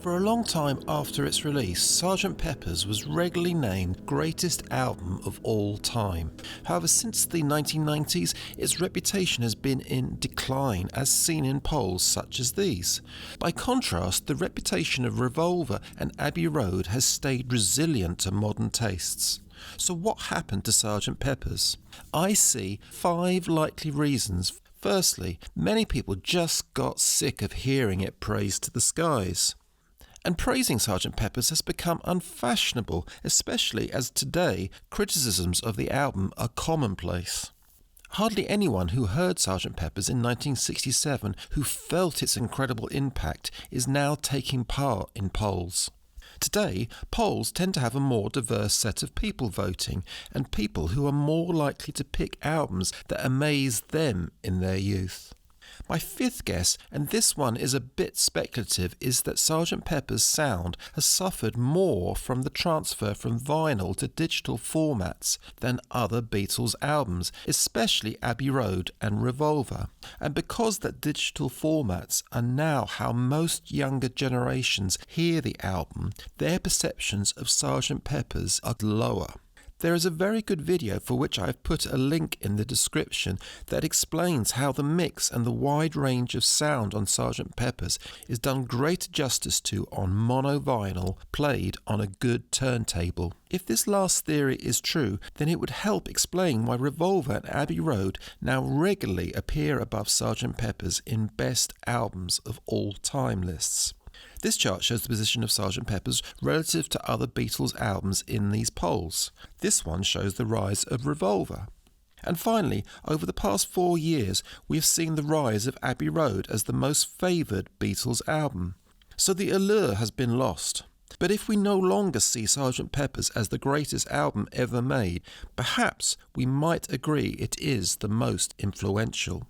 For a long time after its release, Sgt Pepper's was regularly named greatest album of all time. However, since the 1990s, its reputation has been in decline, as seen in polls such as these. By contrast, the reputation of Revolver and Abbey Road has stayed resilient to modern tastes. So what happened to Sgt Pepper's? I see 5 likely reasons. Firstly, many people just got sick of hearing it praised to the skies. And praising Sgt Pepper's has become unfashionable, especially as today criticisms of the album are commonplace. Hardly anyone who heard Sgt Pepper's in 1967 who felt its incredible impact is now taking part in polls. Today, polls tend to have a more diverse set of people voting, and people who are more likely to pick albums that amazed them in their youth. My 5th guess, and this one is a bit speculative, is that Sgt Pepper's sound has suffered more from the transfer from vinyl to digital formats than other Beatles albums, especially Abbey Road and Revolver. And because that digital formats are now how most younger generations hear the album, their perceptions of Sgt Pepper's are lower. There is a very good video for which I have put a link in the description that explains how the mix and the wide range of sound on Sgt Pepper's is done great justice to on mono vinyl played on a good turntable. If this last theory is true, then it would help explain why Revolver and Abbey Road now regularly appear above Sgt Pepper's in best albums of all time lists. This chart shows the position of Sgt Pepper's relative to other Beatles albums in these polls. This one shows the rise of Revolver. And finally, over the past 4 years, we have seen the rise of Abbey Road as the most favoured Beatles album. So the allure has been lost. But if we no longer see Sgt Pepper's as the greatest album ever made, perhaps we might agree it is the most influential.